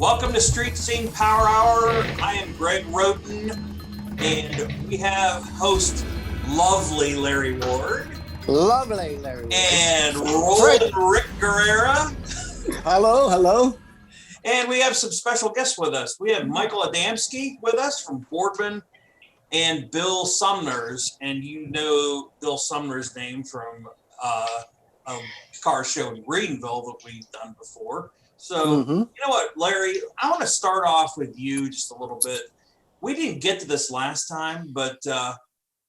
Welcome to Street Scene Power Hour. I am Greg Roten, and we have host lovely Larry Ward. Lovely Larry Ward. And Rolling Rick Guerrera. Hello. And we have some special guests with us. We have Michael Adamski with us from Boardman and Bill Sumners. And you know Bill Sumners' name from a car show in Greenville that we've done before. So, You know what, Larry, I want to start off with you just a little bit. We didn't get to this last time, but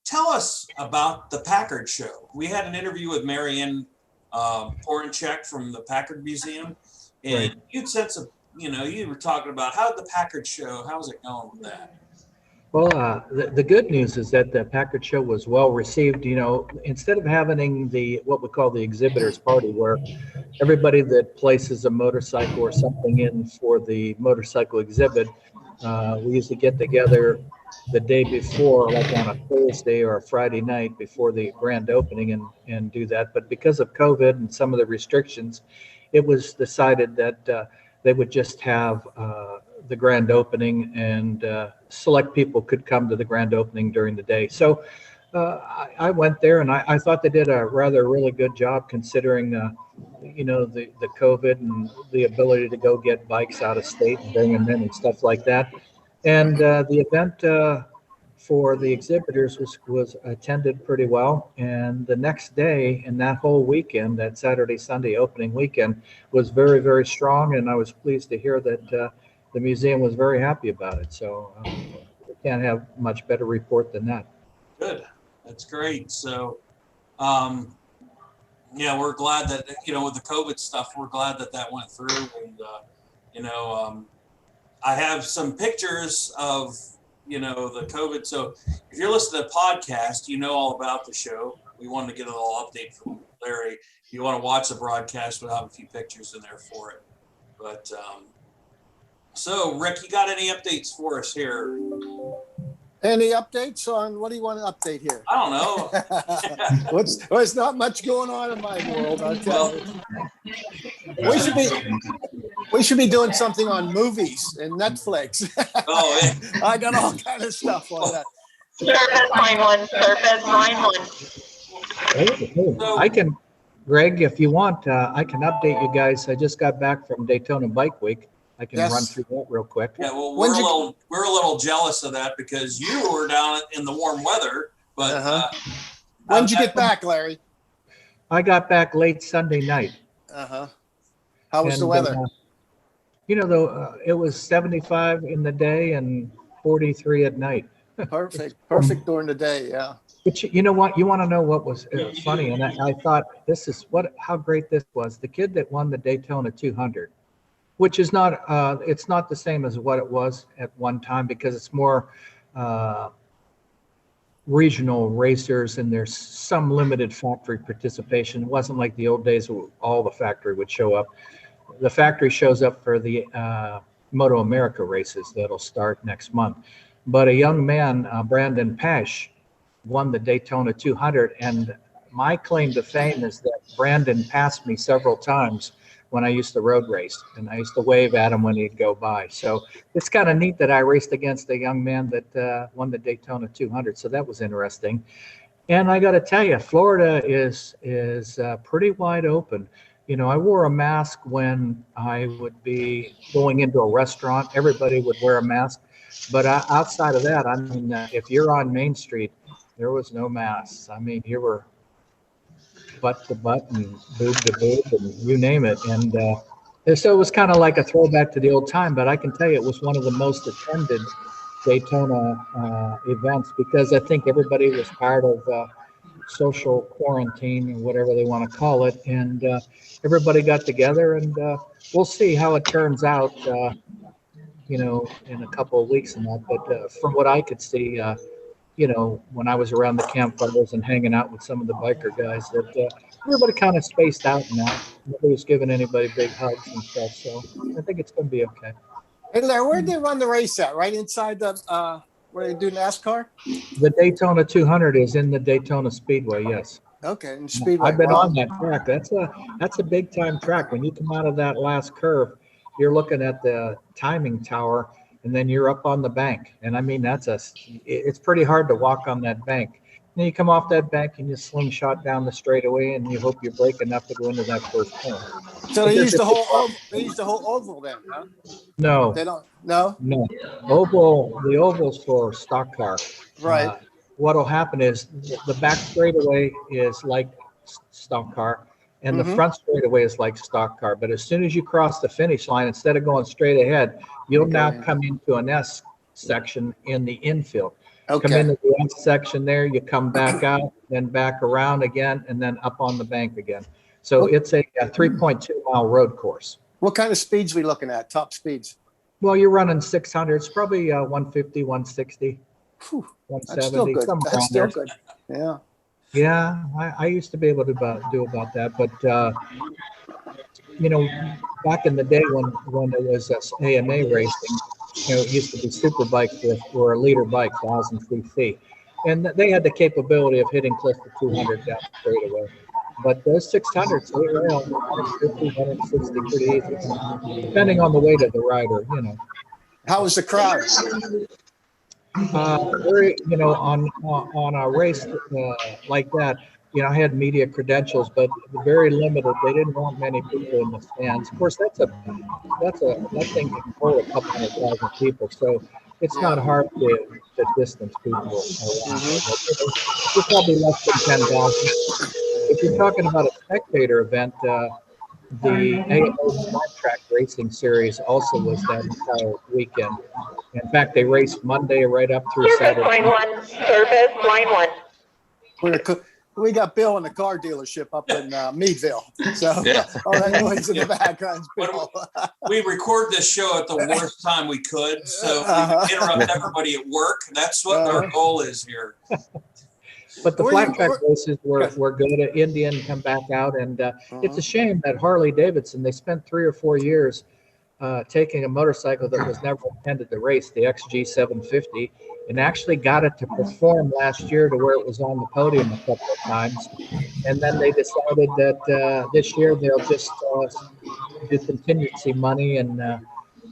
tell us about the Packard Show. We had an interview with Marianne Porinchek from the Packard Museum, and Right. you'd said some, you were talking about how the Packard Show, how's it going with that? Well, the good news is that the Packard Show was well received. Instead of having what we call the exhibitors party, where everybody that places a motorcycle or something in for the motorcycle exhibit, we usually get together the day before, like on a Thursday or a Friday night before the grand opening and do that. But because of COVID and some of the restrictions, it was decided that they would just have the grand opening, and select people could come to the grand opening during the day. So I went there, and I thought they did a really good job considering, the COVID and the ability to go get bikes out of state and bring them in and stuff like that. And the event for the exhibitors was attended pretty well. And the next day and that whole weekend, that Saturday, Sunday opening weekend, was very, very strong. And I was pleased to hear that the museum was very happy about it. So we can't have much better report than that. Good. That's great. So, we're glad that, with the COVID stuff, we're glad that went through. And, I have some pictures of, the COVID. So if you're listening to the podcast, you know all about the show. We wanted to get a little update from Larry. If you want to watch the broadcast, we'll have a few pictures in there for it. But, so Rick, you got any updates for us here? Any updates on what do you want to update here? I don't know. There's not much going on in my world. I'll tell you. We should be doing something on movies and Netflix. Oh, yeah. I got all kind of stuff on that. Surface line one. I can, Greg, if you want, I can update you guys. I just got back from Daytona Bike Week. I can run through that real quick. Yeah, well, we're a little jealous of that because you were down in the warm weather. But when did you get back, Larry? I got back late Sunday night. How was the weather? It was 75 in the day and 43 at night. Perfect during the day. Yeah. But you know what? You want to know what was funny? And I thought how great this was. The kid that won the Daytona 200. Which is not, it's not the same as what it was at one time because it's more regional racers and there's some limited factory participation. It wasn't like the old days where all the factory would show up. The factory shows up for the Moto America races that'll start next month. But a young man, Brandon Pash, won the Daytona 200. And my claim to fame is that Brandon passed me several times when I used to road race, and I used to wave at him when he'd go by. So it's kind of neat that I raced against a young man that won the Daytona 200. So that was interesting. And I got to tell you, Florida is pretty wide open. I wore a mask when I would be going into a restaurant. Everybody would wear a mask. But outside of that, I mean, if you're on Main Street, there was no masks. I mean, you were butt to butt and boob to boob and you name it. And so it was kind of like a throwback to the old time, but I can tell you it was one of the most attended Daytona events because I think everybody was part of social quarantine or whatever they want to call it. And everybody got together and we'll see how it turns out, in a couple of weeks and that. But from what I could see, when I was around the campfires and hanging out with some of the biker guys, that everybody kind of spaced out now. Nobody was giving anybody big hugs and stuff. So I think it's going to be okay. Hey, Larry, where did they run the race at? Right inside the where they do NASCAR? The Daytona 200 is in the Daytona Speedway, yes. Okay, and Speedway. I've been on that track. That's a big time track. When you come out of that last curve, you're looking at the timing tower, and then you're up on the bank. And I mean, it's pretty hard to walk on that bank. And then you come off that bank and you slingshot down the straightaway, and you hope you break enough to go into that first turn. So they used the whole oval then, huh? No, They don't. No. no. The oval's for stock car. Right. What'll happen is the back straightaway is like stock car, and the front straightaway is like stock car. But as soon as you cross the finish line, instead of going straight ahead, you'll now come into an S section in the infield. Okay. Come into the S section there, you come back out, then back around again, and then up on the bank again. So it's a 3.2 mile road course. What kind of speeds we looking at? Top speeds? Well, you're running 600. It's probably 150, 160, Whew, 170. that's still good. somewhere That's around still there. good. Yeah. Yeah, I used to be able to do about that, but back in the day when there was AMA racing, it used to be super bikes were a liter bike, 1,000 cc, and they had the capability of hitting close to 200 down the straightaway. But those 600s, they rail 150, 160 pretty easy, depending on the weight of the rider. How was the crowd? Very, on a race like that, I had media credentials, but very limited. They didn't want many people in the stands. Of course, that thing can hold a couple 100,000 people, so it's not hard to distance people around. It's probably less than 10,000. If you're talking about a spectator event, the AMO Smart Track Racing Series also was that entire weekend. In fact, they raced Monday right up through Saturday. Line 1, service, line 1. We got Bill in the car dealership up in Meadville. So all that noise in the background is Bill. We record this show at the worst time we could, so we can interrupt everybody at work. That's what our goal is here. But the flat track races were good. Indian come back out, and it's a shame that Harley Davidson, they spent 3 or 4 years taking a motorcycle that was never intended to race, the XG 750, and actually got it to perform last year to where it was on the podium a couple of times. And then they decided that this year they'll just do contingency money, and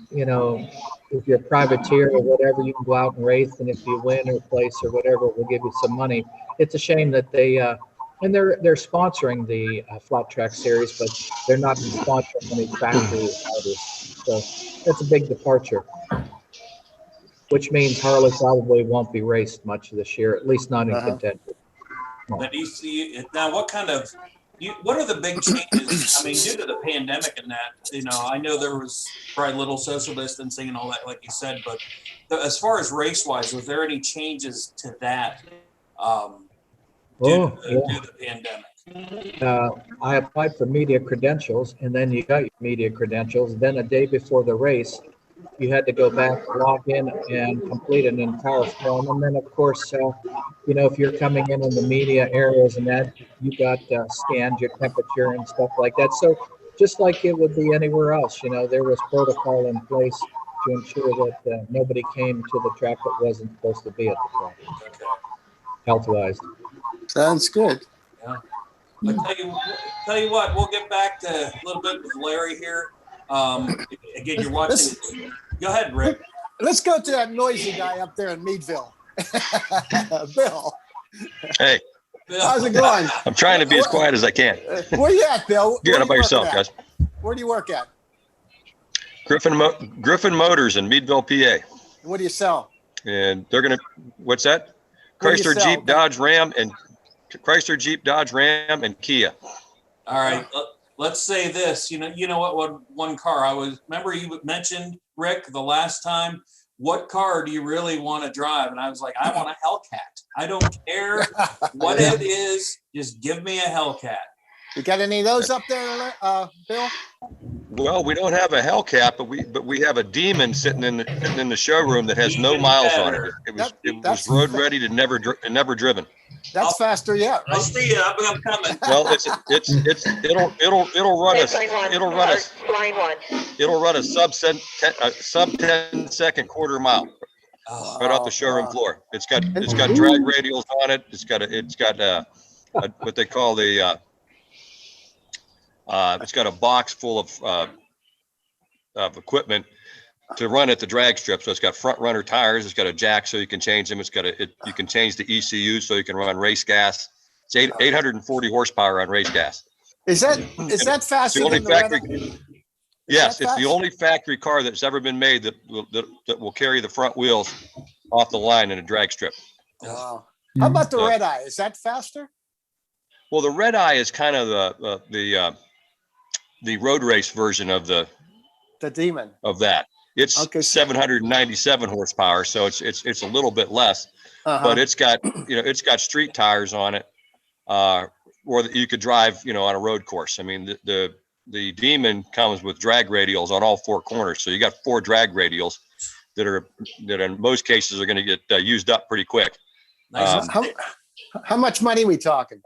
if you're a privateer or whatever, you can go out and race, and if you win or place or whatever, we'll give you some money. It's a shame that they and they're sponsoring the flat track series, but they're not sponsoring any factory riders. So that's a big departure, which means Harley probably won't be raced much this year, at least not in contention. But you see now, what are the big changes? I mean, due to the pandemic and that, I know there was probably little social distancing and all that, like you said, but as far as race wise, was there any changes to that due to the pandemic? I applied for media credentials, and then you got your media credentials. Then a day before the race, you had to go back, log in, and complete an entire form. And then, of course, if you're coming in the media areas and that, you got scanned your temperature and stuff like that. So just like it would be anywhere else, there was protocol in place to ensure that nobody came to the track that wasn't supposed to be at the track, health-wise. Sounds good. Yeah. But tell you what, we'll get back to a little bit with Larry here. Again, you're watching. Go ahead, Rick. Let's go to that noisy guy up there in Meadville. Bill. Hey. Bill. How's it going? I'm trying to be as quiet as I can. Where you at, Bill? You got it by yourself, guys. Where do you work at? Griffin Motors in Meadville, PA. What do you sell? And they're going to, what's that? What do you Chrysler, sell? Jeep, Dodge, Ram, and Kia. All right. Let's say this. You know what one car remember you mentioned, Rick, the last time. What car do you really want to drive? And I was like, I want a Hellcat. I don't care what it is. Just give me a Hellcat. You got any of those up there, Bill? Well, we don't have a Hellcat, but we have a Demon sitting in the showroom that has no miles on it. It was road ready and never driven. That's faster yet, right? I'll see you. I'm coming. Well, it'll run a sub 10 second quarter mile right off the showroom floor. It's got drag radials on it. It's got what they call the it's got a box full of of equipment to run at the drag strip. So it's got front runner tires. It's got a jack so you can change them. It's got you can change the ECU so you can run race gas. It's 840 horsepower on race gas. Is that faster the only than factory? the Red Eye? Yes, it's the only factory car that's ever been made that will carry the front wheels off the line in a drag strip. Wow. How about the Red Eye? Is that faster? Well, the Red Eye is kind of the road race version of the Demon of that. It's 797 horsepower, so it's a little bit less, but it's got street tires on it, or that you could drive on a road course. I mean, the Demon comes with drag radials on all four corners, so you got 4 drag radials that in most cases are going to get used up pretty quick. Nice. How much money are we talking?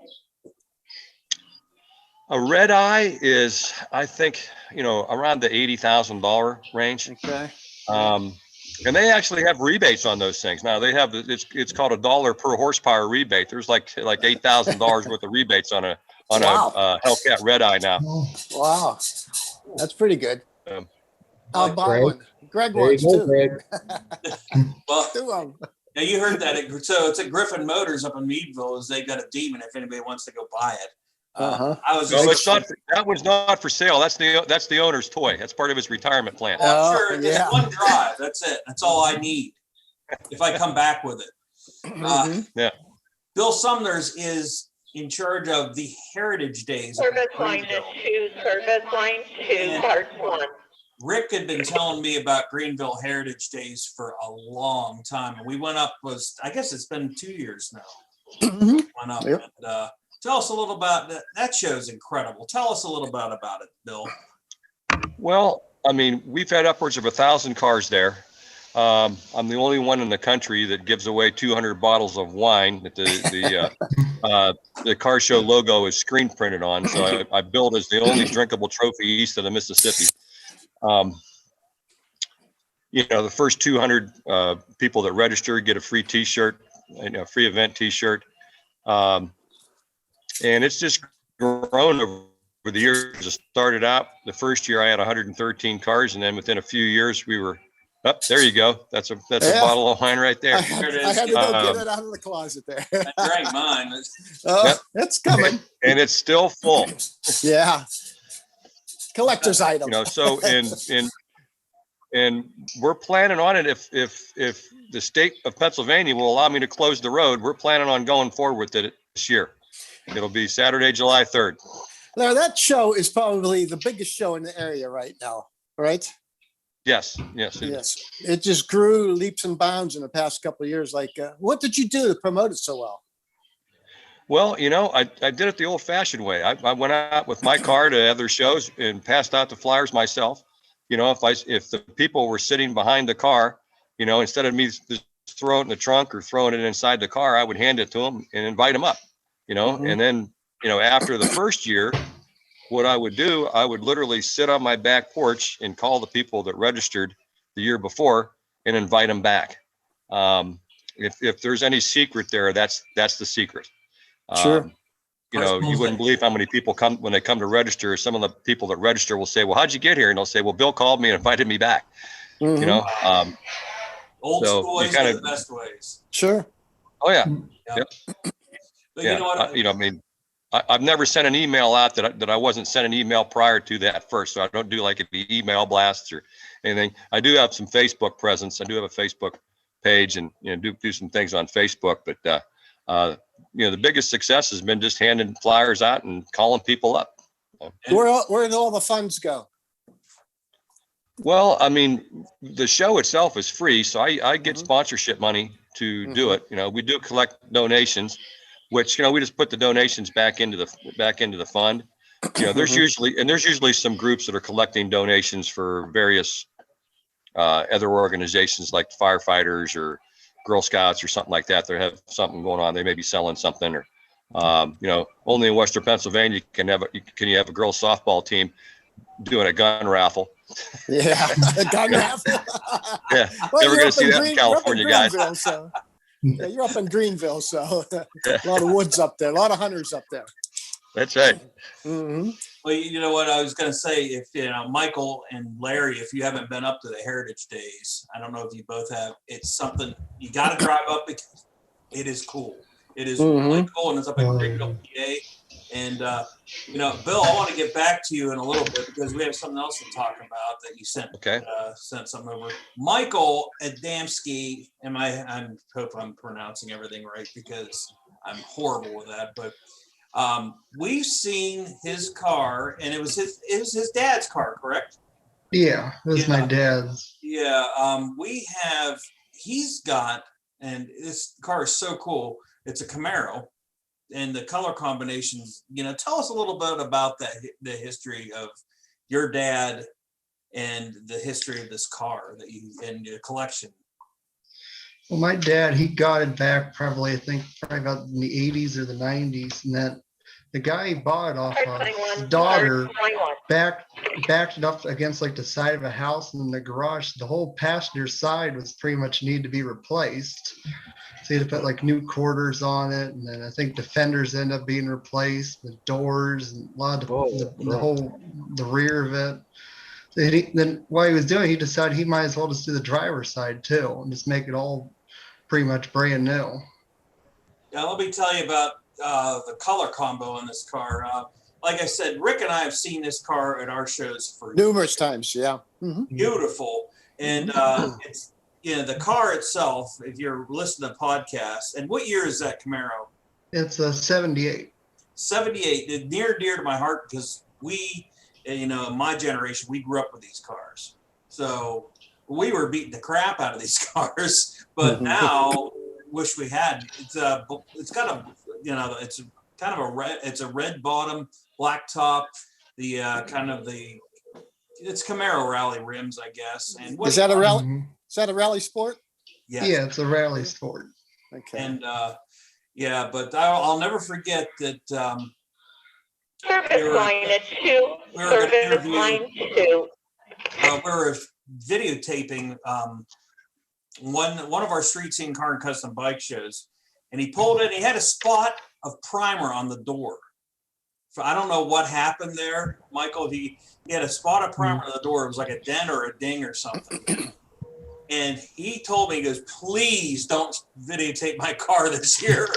A Red Eye is, I think, around the $80,000 range. Okay. And they actually have rebates on those things. Now they have it's called $1 per horsepower rebate. There's like $8,000 worth of rebates on a Hellcat Red Eye now. Wow, that's pretty good. I'll buy Greg. one. Greg There you wants go, two. Greg. Well, Two of 'em. now you heard that. So it's at Griffin Motors up in Meadville. They got a Demon if anybody wants to go buy it. I was No, just it's not. That one's not for sale. That's the owner's toy. That's part of his retirement plan. Well, I'm sure yeah. just one drive. That's it. That's all I need. If I come back with it. Yeah. Bill Sumners is in charge of the Heritage Days. Service line is 2, service line 2, part 1. Rick had been telling me about Greenville Heritage Days for a long time. And we went up, I guess it's been 2 years now. Mhm. Went up Yep. and tell us a little about that. That show's incredible. Tell us a little bit about it, Bill. Well, I mean, we've had upwards of 1,000 cars there. I'm the only one in the country that gives away 200 bottles of wine that the car show logo is screen printed on. So I billed as the only drinkable trophy east of the Mississippi. The first 200 people that register get a free T-shirt, a free event T-shirt. And it's just grown over the years. It started out the first year I had 113 cars, and then within a few years we were up. There you go. That's a bottle of wine right there. I had to go get it out of the closet there. I drank mine. It's coming. And it's still full. Yeah. Collector's item. So and we're planning on it if the state of Pennsylvania will allow me to close the road, we're planning on going forward with it this year. It'll be Saturday, July 3rd. Now that show is probably the biggest show in the area right now, right? Yes. It just grew leaps and bounds in the past couple of years. Like, what did you do to promote it so well? Well, I did it the old fashioned way. I went out with my car to other shows and passed out the flyers myself. If the people were sitting behind the car, instead of me just throwing it in the trunk or throwing it inside the car, I would hand it to them and invite them up, and then, after the first year, what I would do, I would literally sit on my back porch and call the people that registered the year before and invite them back. If there's any secret there, that's the secret. Sure. You wouldn't believe how many people come when they come to register. Some of the people that register will say, well, how'd you get here? And they'll say, well, Bill called me and invited me back. Mhm. Old So school ways are the best ways. Sure. Oh yeah. Yep. But Yeah. you know what? I've never sent an email out that I wasn't sent an email prior to that first. So I don't do like the email blasts or anything. I do have some Facebook presence. I do have a Facebook page and, do some things on Facebook, but, the biggest success has been just handing flyers out and calling people up. Where did all the funds go? Well, I mean, the show itself is free, so I get sponsorship money to do it. We do collect donations, which we just put the donations back into the fund. There's usually some groups that are collecting donations for various other organizations like firefighters or Girl Scouts or something like that. They have something going on. They may be selling something, or only in Western Pennsylvania can you have a girls softball team doing a gun raffle. Yeah, a gun raffle. Yeah, Well, never you're gonna up see in that in California, guys. Greenville, so. Yeah, you're up in Greenville, so a lot of woods up there, a lot of hunters up there. That's right. Mm-hmm. Well, you know what I was going to say, if Michael and Larry, if you haven't been up to the Heritage Days, I don't know if you both have, it's something you got to drive up because it is cool. It is really cool, and it's up in Greenville, PA. And Bill, I want to get back to you in a little bit because we have something else to talk about that you sent. Okay. Sent something over. Michael Adamski, I hope I'm pronouncing everything right because I'm horrible with that, but. We've seen his car, and it was his dad's car, correct? Yeah, it was my dad's. Yeah, he's got, and this car is so cool. It's a Camaro, and the color combinations. Tell us a little bit about the history of your dad and the history of this car and your collection. Well, my dad, he got it back probably about in the 80s or the 90s, and that the guy he bought it off of, his daughter backed it up against like the side of a house, and in the garage, the whole passenger side was pretty much need to be replaced. So he had to put like new quarters on it, and then I think the fenders end up being replaced, the doors, and a lot of the rear of it. So then while he was doing it, he decided he might as well just do the driver's side too, and just make it all pretty much brand new. Yeah, let me tell you about the color combo in this car. Like I said, Rick and I have seen this car at our shows for numerous times. Yeah. Beautiful. And it's the car itself, if you're listening to podcasts, and what year is that Camaro? It's a 78. 78. It's near and dear to my heart because we, in my generation, we grew up with these cars. So we were beating the crap out of these cars, but now wish we had. It's got a, it's kind of a red. It's a red bottom, black top. The it's Camaro rally rims, I guess. And is that a rally? Is that a rally sport? Yes. Yeah, it's a rally sport. Okay. And but I'll never forget that. Service line at 2. Service line 2. We were videotaping one of our street scene car and custom bike shows, and he pulled it. He had a spot of primer on the door. So I don't know what happened there, Michael. He had a spot of primer on the door. It was like a dent or a ding or something. And he told me, he goes, "Please don't videotape my car this year.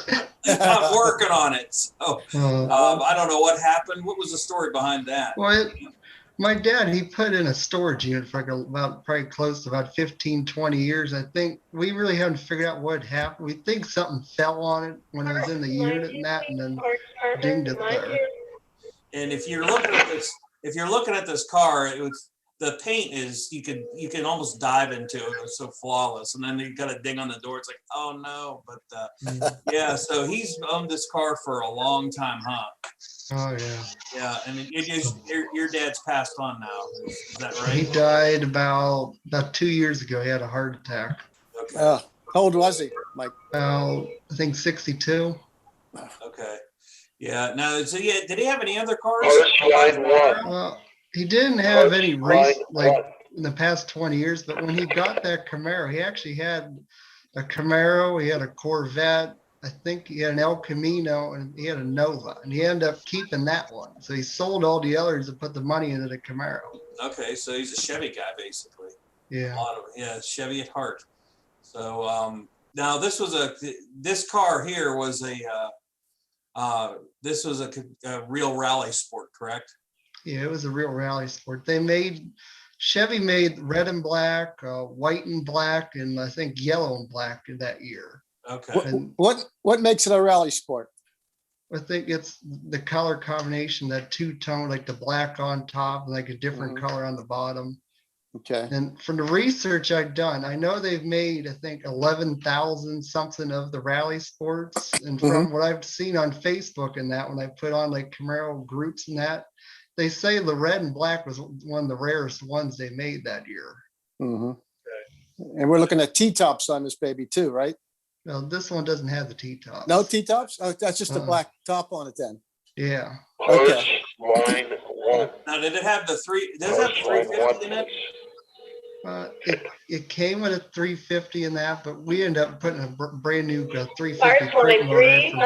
I'm working on it." So I don't know what happened. What was the story behind that? Well, my dad, he put in a storage unit for probably close to about 15, 20 years. I think we really haven't figured out what happened. We think something fell on it when it was in the unit and then dinged it there. And if you're looking at this car, it was, the paint is, you can almost dive into it. It's so flawless. And then you got a ding on the door. It's like, oh no. But yeah, so he's owned this car for a long time, huh? Oh yeah. Yeah, and your dad's passed on now. Is that right? He died about 2 years ago. He had a heart attack. Okay. How old was he, Mike? I think 62. Okay. Yeah. Now, so yeah, did he have any other cars? Well, he didn't have any race like in the past 20 years, but when he got that Camaro, he actually had a Camaro. He had a Corvette. I think he had an El Camino, and he had a Nova, and he ended up keeping that one. So he sold all the others and put the money into the Camaro. Okay, so he's a Chevy guy, basically. Yeah. Chevy at heart. So now this car here was a real rally sport, correct? Yeah, it was a real rally sport. Chevy made red and black, white and black, and I think yellow and black in that year. Okay. What makes it a rally sport? I think it's the color combination, that two-tone, like the black on top, like a different color on the bottom. Okay. And from the research I've done, I know they've made, I think, 11,000 something of the rally sports. And from what I've seen on Facebook and that, when I put on like Camaro groups and that, they say the red and black was one of the rarest ones they made that year. Okay. And we're looking at T-tops on this baby too, right? No, this one doesn't have the T-tops. No T-tops? Oh, that's just a black top on it then. Yeah. Okay. Now, did it have the 350 in it? It came with a 350 in that, but we ended up putting a brand new 350 crate motor in from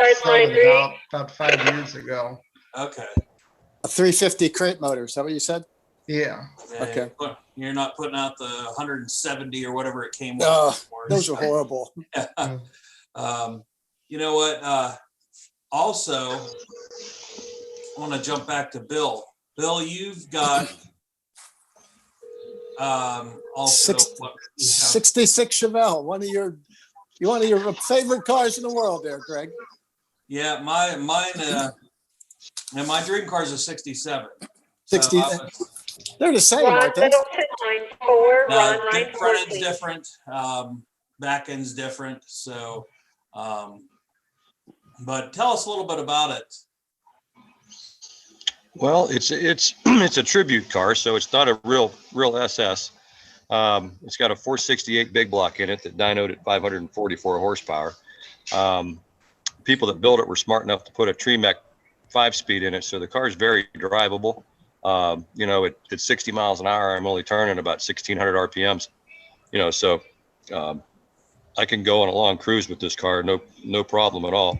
about 5 years ago. Okay. A 350 crate motor. Is that what you said? Yeah. Okay. You're not putting out the 170 or whatever it came with. Oh, anymore. those are horrible. You know what? Also, I want to jump back to Bill. Bill, you've got also 66 Chevelle, one of your favorite cars in the world there, Greg. Yeah, mine and my dream car is a 67. 60. They're the same, Ron aren't they? Middleton, line 4. Ron, line 4, front end's please. different, back end's different. So, but tell us a little bit about it. Well, it's it's a tribute car, so it's not a real SS. It's got a 468 big block in it that dynoed at 544 horsepower. People that built it were smart enough to put a Tremec 5-speed in it, so the car is very drivable. You know, at 60 miles an hour, I'm only turning about 1,600 RPMs. You know, so I can go on a long cruise with this car, no problem at all.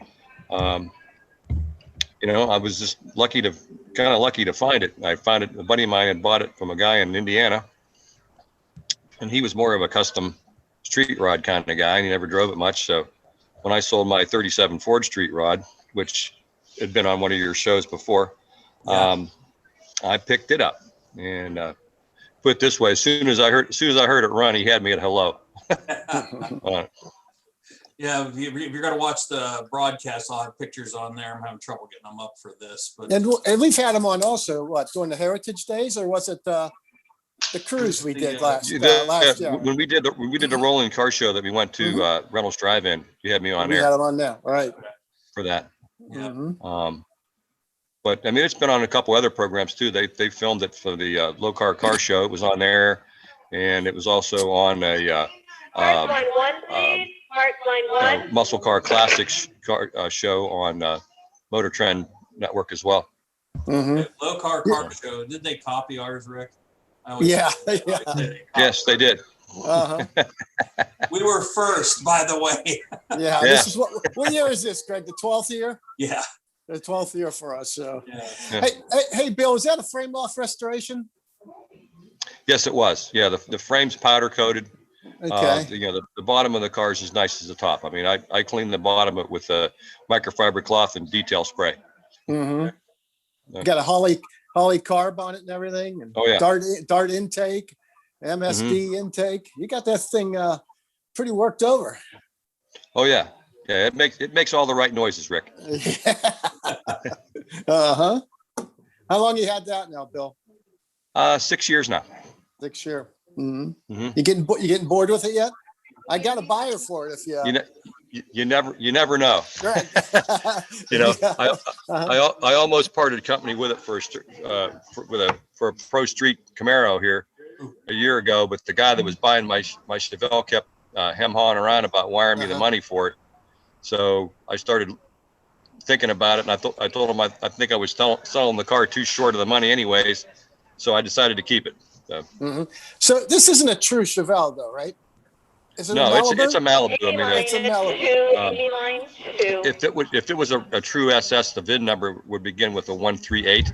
You know, I was just kind of lucky to find it. I found it. A buddy of mine had bought it from a guy in Indiana, and he was more of a custom street rod kind of guy, and he never drove it much. So when I sold my 37 Ford street rod, which had been on one of your shows before, I picked it up. And put it this way, as soon as I heard it run, he had me at hello. Yeah, if you're going to watch the broadcast, I'll have pictures on there. I'm having trouble getting them up for this, but And we've had them on also, what, during the Heritage Days, or was it the cruise we did last year? When we did the rolling car show that we went to Reynolds Drive-In, you had me on We there had them on there, all right. for that. yeah. But I mean, it's been on a couple other programs too. They filmed it for the low car show. It was on there, and it was also on a Mark line 1, please. Mark line 1. muscle car classics car show on Motor Trend Network as well. Low car show. Did they copy ours, Rick? Yeah. Yes, they did. We were first, by the way. Yeah, this is what year is this, Greg? The 12th year? Yeah. The 12th year for us, so. Yeah. Hey, Bill, is that a frame loft restoration? Yes, it was. Yeah, the frame's powder coated. Okay. You know, the bottom of the car is as nice as the top. I mean, I cleaned the bottom with a microfiber cloth and detail spray. Got a Holly carb on it and everything, and Oh, yeah. dart intake, MSD intake. You got that thing pretty worked over. Oh yeah, yeah. It makes all the right noises, Rick. How long you had that now, Bill? 6 years now. 6 years. You getting bored with it yet? I got a buyer for it if You never know. Right. You know, Yeah. I almost parted company with it for a pro street Camaro here a year ago, but the guy that was buying my Chevelle kept hem-hawing around about wiring me the money for it. So I started thinking about it, and I told him I think I was selling the car too short of the money anyways, so I decided to keep it. So this isn't a true Chevelle, though, right? Is it No, a Malibu? it's a Malibu. I mean, It's a Malibu. if it was a true SS, the VIN number would begin with a 138.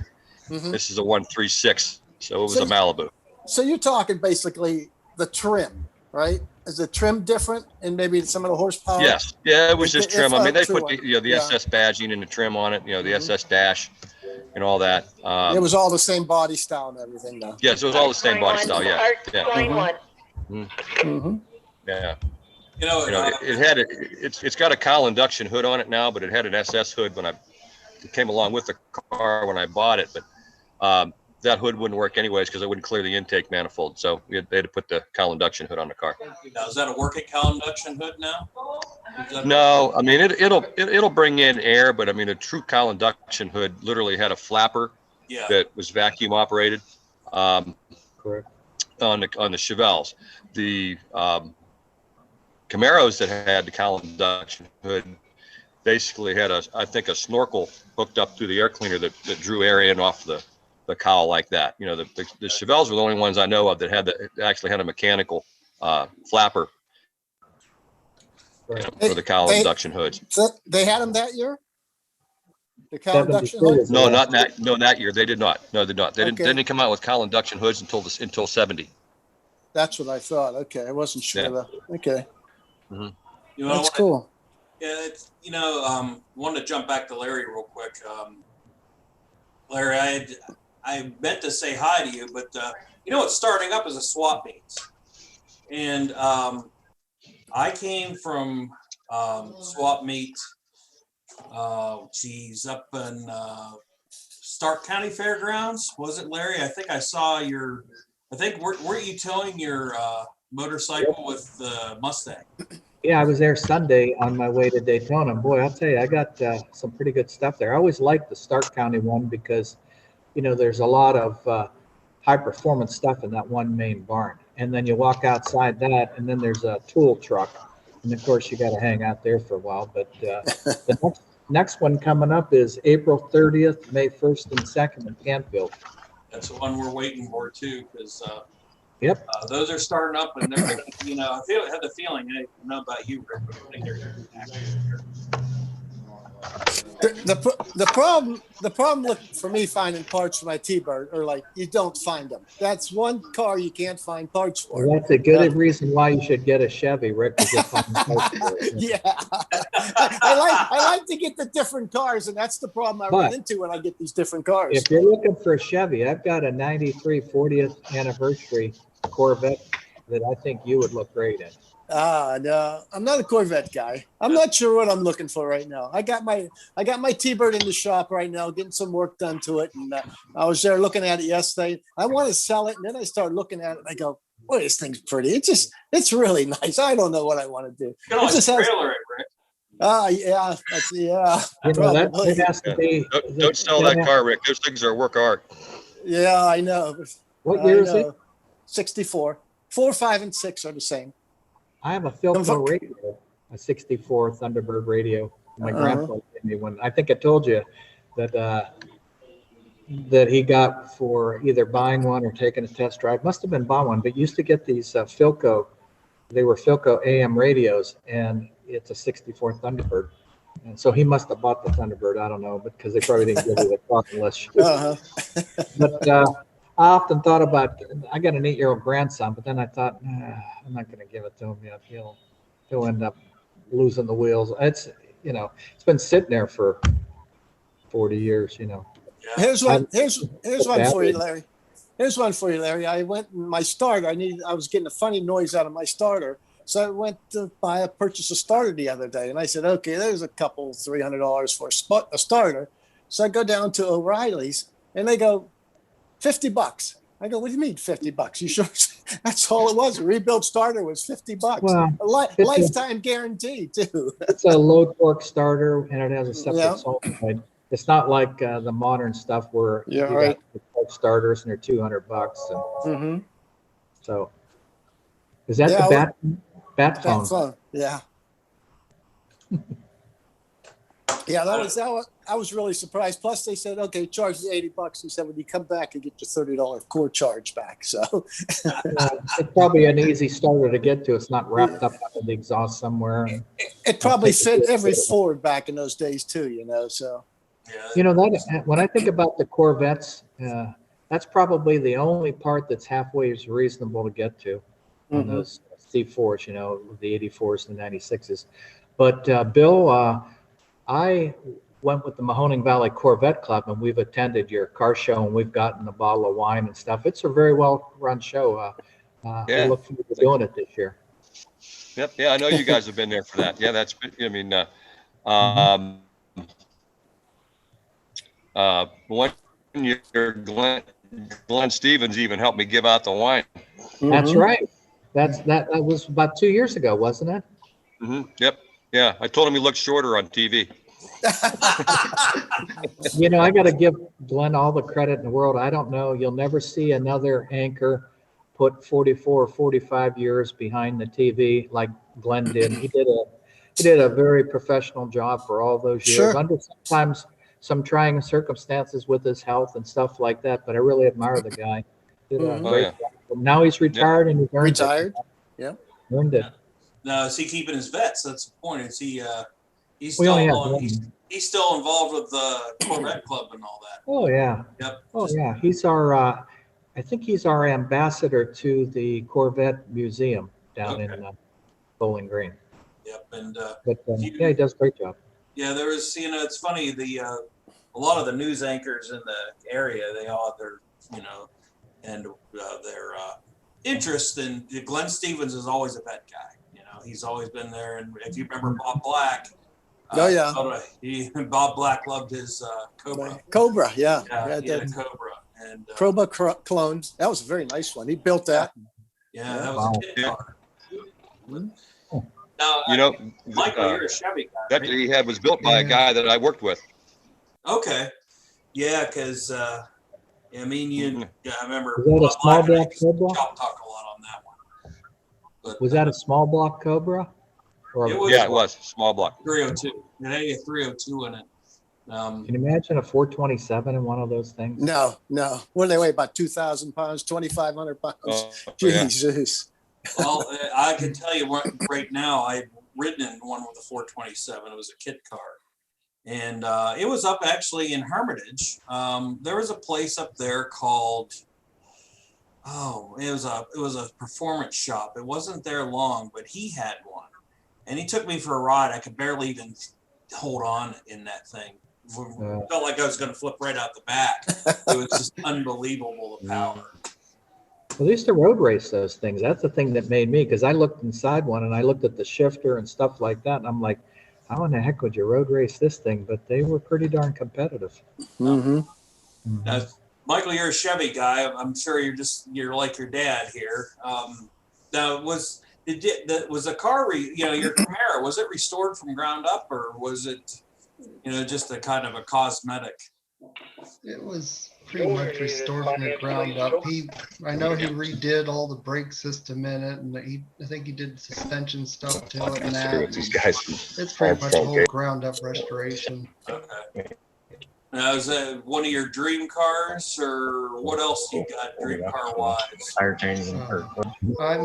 This is a 136, so it was a Malibu. So you're talking basically the trim, right? Is the trim different and maybe some of the horsepower? Yes, yeah, it was just trim. I mean, they true put one. the SS badging and the trim on it. You know, the SS dash and all that. It was all the same body style and everything, though. Yes, it was all the same body style. Yeah, yeah, Line 1. yeah. You know, It's got a Kyle induction hood on it now, but it had an SS hood when it came along with the car when I bought it. But that hood wouldn't work anyways because it wouldn't clear the intake manifold. So they had to put the Kyle induction hood on the car. now, is that a working Cal induction hood now? No, I mean it'll bring in air, but I mean a true Kyle induction hood literally had a flapper that was vacuum operated. Correct. On the Chevelles, the Camaros that had the Kyle induction hood basically had I think a snorkel hooked up through the air cleaner that drew air in off the cowl like that. You know, the Chevelles were the only ones I know of that actually had a mechanical flapper for the Kyle induction hoods. So they had them that year? The cowl induction hood? was the No, last not that year. They did not. No, they did not. They Okay. didn't come out with cowl induction hoods until 70. That's what I thought. Okay, I wasn't sure Yeah. though. Okay, You know, that's cool. Yeah, it's, wanted to jump back to Larry real quick. Larry, I meant to say hi to you, but what's starting up is a swap meets. And I came from swap meet, up in Stark County Fairgrounds. Was it, Larry? I think I saw weren't you towing your motorcycle with the Mustang? Yeah, I was there Sunday on my way to Daytona. Boy, I'll tell you, I got some pretty good stuff there. I always liked the Stark County one because, there's a lot of high performance stuff in that one main barn. And then you walk outside that, and then there's a tool truck. And of course, you got to hang out there for a while. But the next one coming up is April 30th, May 1st and 2nd in Canfield. That's the one we're waiting for too, because Yep. Those are starting up, and they're, I had the feeling, I don't know about you, Rick, but I think they're The problem look for me finding parts for my T-Bird are like you don't find them. That's one car you can't find parts for. Well, that's a good reason why you should get a Chevy, Rick. To get parts for it. Yeah, I like to get the different cars, and that's the problem I run into when I get these different cars. If you're looking for a Chevy, I've got a 93 40th anniversary Corvette that I think you would look great in. No, I'm not a Corvette guy. I'm not sure what I'm looking for right now. I got my T-Bird in the shop right now, getting some work done to it. And I was there looking at it yesterday. I want to sell it. And then I started looking at it. And I go, boy, this thing's pretty. It's really nice. I don't know what I want to do. You can always trailer it, Rick. Yeah. That has to be. Don't sell that car, Rick. Those things are a work of art. Yeah, I know. What year is it? 64. 4, 5, and 6 are the same. I have a Philco radio, a 64 Thunderbird radio. My grandpa gave me one. I think I told you that he got for either buying one or taking a test drive. Must have been bought one, but used to get these Philco. They were Philco AM radios, and it's a 64 Thunderbird. And so he must have bought the Thunderbird. I don't know, because they probably didn't give you the car unless. But I often thought about, I got an 8-year-old grandson, but then I thought, I'm not going to give it to him yet. He'll end up losing the wheels. It's been sitting there for 40 years, Here's one for you, Larry. Here's one for you, Larry. I went in my starter. I was getting a funny noise out of my starter. So I went to purchase a starter the other day. And I said, okay, there's a couple $300 for a starter. So I go down to O'Reilly's and they go, $50. I go, what do you mean $50? You sure? That's all it was. A rebuilt starter was $50. Well, a lifetime guarantee too. It's a low torque starter and it has a separate solenoid. It's not like the modern stuff where you got torque starters and they're $200. And so, is that the bat phone? Yeah. Yeah, I was really surprised. Plus, they said, okay, charge you $80. He said, when you come back, you get your $30 core charge back. So it's probably an easy starter to get to. It's not wrapped up under the exhaust somewhere. It probably fit every Ford back in those days too, So that when I think about the Corvettes, that's probably the only part that's halfway as reasonable to get to on those C4s, the 84s and the 96s. But Bill, I went with the Mahoning Valley Corvette Club, and we've attended your car show, and we've gotten a bottle of wine and stuff. It's a very well-run show. I look forward to doing it this year. Yep. Yeah, I know you guys have been there for that. Yeah, that's. I mean, one year, Glenn Stevens even helped me give out the wine. That's right. That was about 2 years ago, wasn't it? Yep. Yeah, I told him he looked shorter on TV. I got to give Glenn all the credit in the world. I don't know. You'll never see another anchor put 44 or 45 years behind the TV like Glenn did. He did a very professional job for all those years. Under sometimes some trying circumstances with his health and stuff like that, but I really admire the guy. Did a great job. Now he's retired and he's earned it. Earned it. Now, is he keeping his vets? That's the point. Is he? He's We still only have on. one. he's still involved with the Corvette Club and all that. Oh, yeah. Yep. Oh, yeah. He's our, I think he's our ambassador to the Corvette Museum down in Bowling Green. Yep. And But yeah, he does a great job. yeah, there was, it's funny, a lot of the news anchors in the area, they all have their, and their interest in Glenn Stevens is always a vet guy. He's always been there. And if you remember Bob Black, Oh yeah, Bob Black loved his Cobra. Cobra, yeah, He had a Cobra and Cobra clone. That was a very nice one. He built that. Yeah, that was a kid car. Now, Michael, you're a Chevy guy. That he had was built by a guy that I worked with. Okay, yeah, because I remember. Was that a small block Cobra? Talk a lot on that one. But, was that a small block Cobra? It was small block. 302. It had a 302 in it. Can you imagine a 427 in one of those things? No. What do they weigh? About 2,000 pounds, 2,500 pounds. Oh, Jesus. Yeah. Well, I can tell you right now, I've ridden in one with a 427. It was a kit car. And it was up actually in Hermitage. There was a place up there called, it was a performance shop. It wasn't there long, but he had one. And he took me for a ride. I could barely even hold on in that thing. Felt like I was going to flip right out the back. It was just unbelievable, the power. Well, they used to road race those things. That's the thing that made me, because I looked inside one and I looked at the shifter and stuff like that. And I'm like, how in the heck would you road race this thing? But they were pretty darn competitive. Mm-hmm. Michael, you're a Chevy guy. I'm sure you're like your dad here. Now, was the car, your Camaro, was it restored from ground up, or was it, just a kind of a cosmetic? It was pretty much restored from the ground up. I know he redid all the brake system in it, and I think he did suspension stuff to it and that. It's pretty much a whole ground up restoration. Okay. Now, is that one of your dream cars, or what else you got dream car wise? Tire changing. I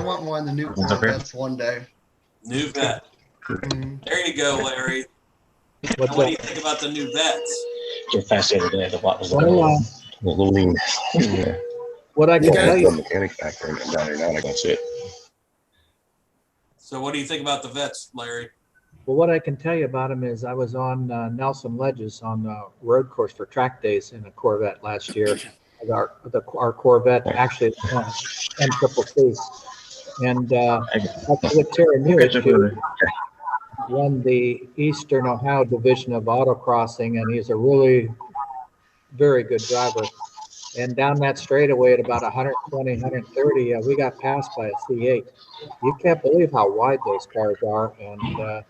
want one of the new Corvettes one day. New vet. There you go, Larry. What do you think about the new vets? Get fast the other day. What was what I can tell you. Mechanic back there down there now. I can see it. So what do you think about the vets, Larry? Well, what I can tell you about him is I was on Nelson Ledges on the road course for track days in a Corvette last year. Our Corvette, actually, M-Triple-C. And with Terry Newitt, won the Eastern Ohio Division of Autocrossing, and he's a really very good driver. And down that straightaway at about 120, 130, we got passed by a C8. You can't believe how wide those cars are. And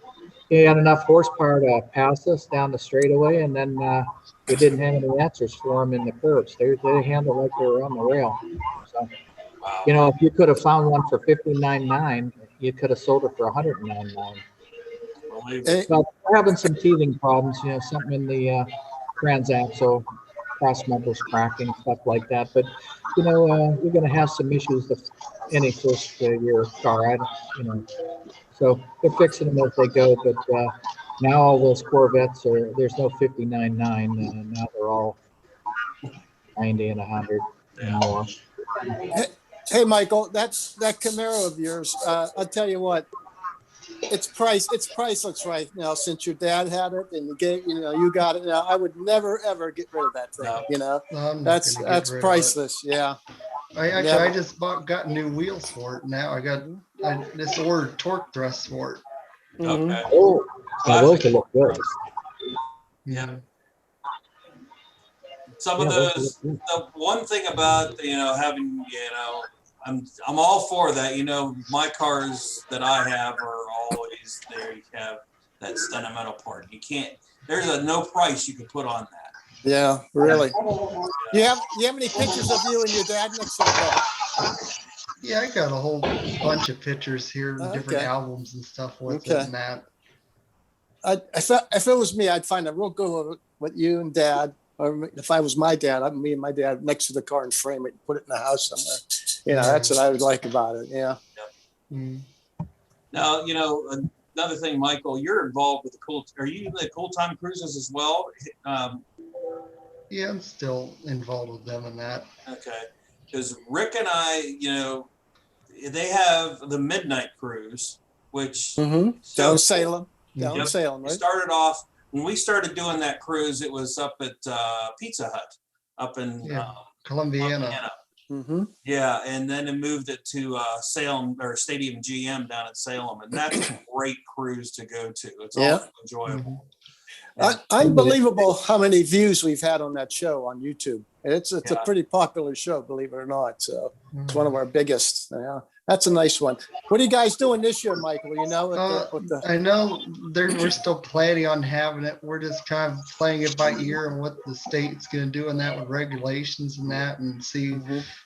he had enough horsepower to pass us down the straightaway, and then we didn't have any answers for him in the curves. They handled like they were on the rail. So, if you could have found one for $59,900, you could have sold it for $109,900. Well, we're having some teething problems, something in the transaxle, cross members cracking, stuff like that. But, you're going to have some issues with any first year car, So they're fixing them as they go. But now all those Corvettes there's no 59.9. Now they're all 90 and 100 and more. Hey, Michael, that Camaro of yours, I'll tell you what. It's priceless right now, since your dad had it and you got it. Now, I would never ever get rid of that thing. That's priceless. Yeah. I just got new wheels for it. Now I just ordered torque thrust for it. Okay. Oh, those will look good. Yeah. Some of those. The one thing about having I'm all for that. My cars that I have are always there. You have that sentimental part. There's no price you can put on that. Yeah, really. You have any pictures of you and your dad next to the car? Yeah, I got a whole bunch of pictures here, different albums and stuff with it and that. If it was me, I'd find a real good one with you and Dad. Or if I was my dad, me and my dad next to the car and frame it and put it in the house somewhere. That's what I would like about it. Yeah. Now, another thing, Michael, you're involved with are you in the Kool Time Cruisers as well? Yeah, I'm still involved with them in that. Okay. Because Rick and I, they have the Midnight Cruise, which down Salem, Salem, right? Started off when we started doing that cruise. It was up at Pizza Hut up in Columbiana. Yeah, and then it moved it to Salem or Stadium GM down at Salem, and that's a great cruise to go to. It's also enjoyable. Unbelievable how many views we've had on that show on YouTube. It's a pretty popular show, believe it or not. So it's one of our biggest. Yeah, that's a nice one. What are you guys doing this year, Michael? You know, I know we're still planning on having it. We're just kind of playing it by ear and what the state's going to do in that with regulations and that, and see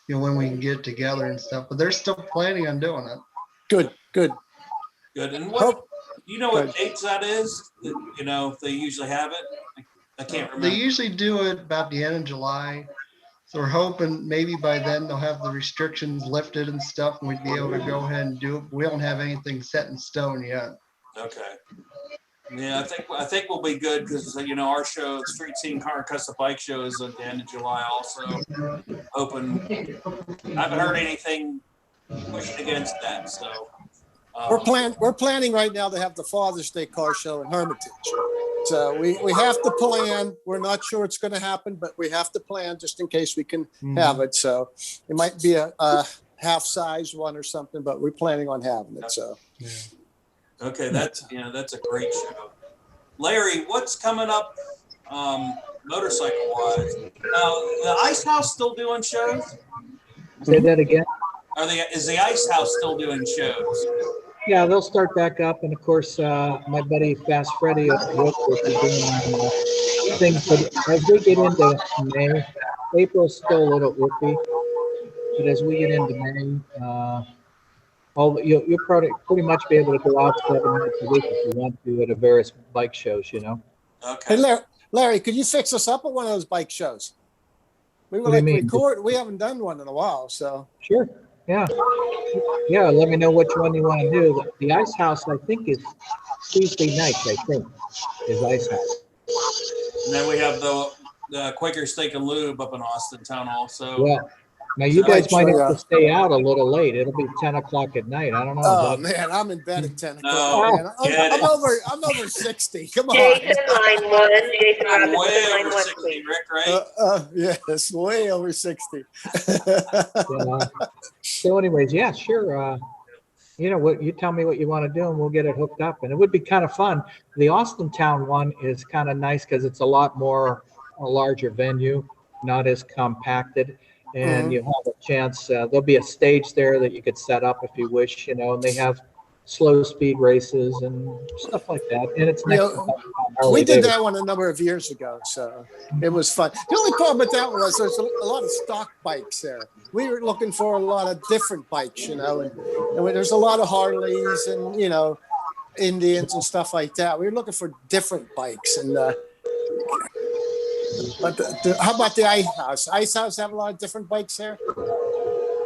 when we can get together and stuff. But they're still planning on doing it. Good. And what what dates that is? If they usually have it, I can't remember. They usually do it about the end of July. So we're hoping maybe by then they'll have the restrictions lifted and stuff, and we'd be able to go ahead and do it. We don't have anything set in stone yet. Okay. Yeah, I think we'll be good because our show, Street Scene Car Custom Bike Show, is at the end of July. Also, hoping. I haven't heard anything pushing against that, so. We're planning right now to have the Father's Day car show in Hermitage. So we have to plan. We're not sure it's going to happen, but we have to plan just in case we can have it. So it might be a half size one or something, but we're planning on having it. So. Yeah. Okay, that's a great show. Larry, what's coming up motorcycle wise? Now, the Ice House still doing shows? Say that again. Is the Ice House still doing shows? Yeah, they'll start back up, and of course, my buddy Fast Freddy up the is doing things. But as we get into May, April's still a little iffy, but as we get into May, you'll probably pretty much be able to go out 7 nights a week if you want to at a various bike shows. Okay. Hey, Larry, could you fix us up at one of those bike shows? We would like to record. We haven't done one in a while, so. Sure. Yeah. Let me know which one you want to do. The Ice House, I think, is Tuesday nights. I think is Ice House. And then we have the Quaker Steak and Lube up in Austin Town also. Yeah. Now you guys might have to stay out a little late. It'll be 10 o'clock at night. I don't know. Oh man, I'm in bed at 10 o'clock. No, I'm over 60. Come on. Jason, line 1. Jason I'm Robinson, way line over 1, 60, please. Rick, right? Yes, way over 60. So anyways, yeah, sure. What you tell me what you want to do and we'll get it hooked up. And it would be kind of fun. The Austin Town one is kind of nice because it's a larger venue, not as compacted. And you have a chance. There'll be a stage there that you could set up if you wish, and they have slow speed races and stuff like that. And it's next we did that one a number of years ago, so it was fun. The only problem with that one was there's a lot of stock bikes there. We were looking for a lot of different bikes, and there's a lot of Harleys and Indians and stuff like that. We were looking for different bikes and. But how about the Ice House? Ice House have a lot of different bikes there?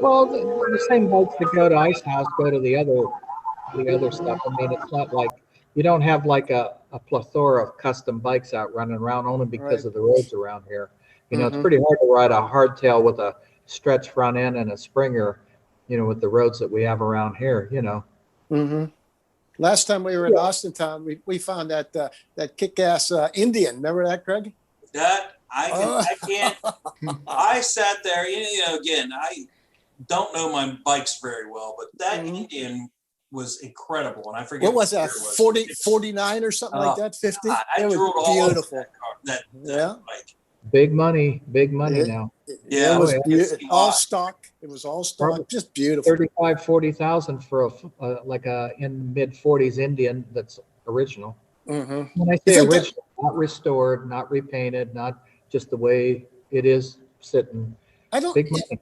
Well, the same bikes that go to Ice House go to the other stuff. I mean, it's not like you don't have like a plethora of custom bikes out running around only because of the roads around here. It's pretty hard to ride a hardtail with a stretch front end and a Springer, with the roads that we have around here, Last time we were in Austin Town, we found that kick-ass Indian. Remember that, Craig? That I can't. I sat there. Again, I don't know my bikes very well, but that Indian was incredible, and I forget what was that. 49 or something like that. 50. I it was beautiful. That bike. Big money now. Yeah, it was all stock. It was all stock. Probably just beautiful. 40,000 for a in mid 40s Indian that's original. When I say original, not restored, not repainted, not just the way it is sitting. Big money.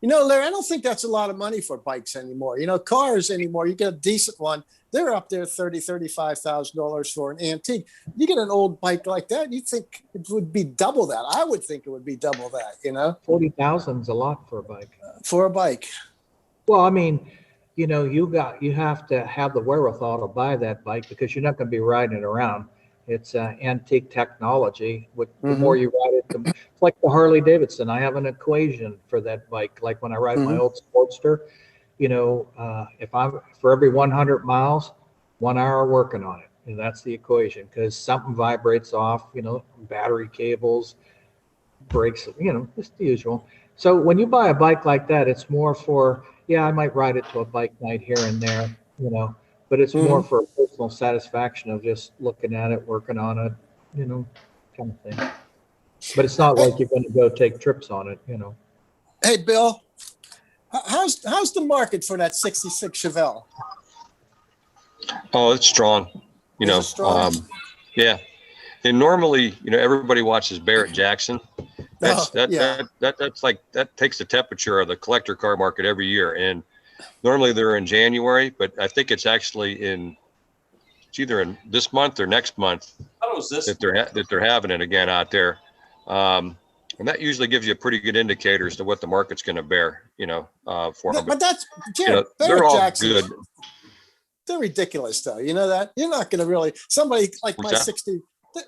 Larry, I don't think that's a lot of money for bikes anymore. Cars anymore, you get a decent one, they're up there $35,000 for an antique. You get an old bike like that, you think it would be double that. I would think it would be double that, 40,000 is a lot for a bike. For a bike. Well, I mean, you have to have the wherewithal to buy that bike because you're not going to be riding it around. It's antique technology. The more you ride it, it's like the Harley Davidson. I have an equation for that bike. Like when I ride my old Sportster, if I'm for every 100 miles, 1 hour working on it. And that's the equation because something vibrates off, battery cables, brakes, just the usual. So when you buy a bike like that, it's more for, I might ride it to a bike night here and there, but it's more for personal satisfaction of just looking at it, working on it, kind of thing. But it's not like you're going to go take trips on it, Hey, Bill, how's the market for that 66 Chevelle? Oh, it's strong. Is it strong? Yeah. And normally, everybody watches Barrett Jackson. That's like that takes the temperature of the collector car market every year. And normally they're in January, but I think it's actually it's either in this month or next month that they're having it again out there. And that usually gives you a pretty good indicator as to what the market's going to bear, for them. But that's they're Barrett all Jackson. good. They're ridiculous, though. You know that? You're not going to really somebody like my 60.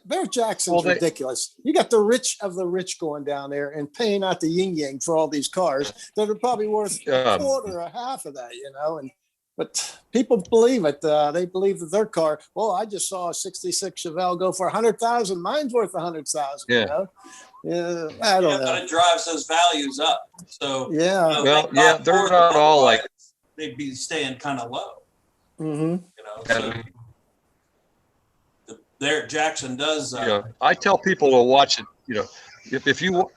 Barrett Jackson's ridiculous. You got the rich of the rich going down there and paying out the yin yang for all these cars that are probably worth a quarter or half of that, but people believe it. They believe that their car. Well, I just saw a '66 Chevelle go for 100,000. Mine's worth 100,000. Yeah. Yeah, I don't know. But it drives those values up. So yeah. They're not all like they'd be staying kind of low. Mm-hmm. There, Jackson does. I tell people to watch it. If you watch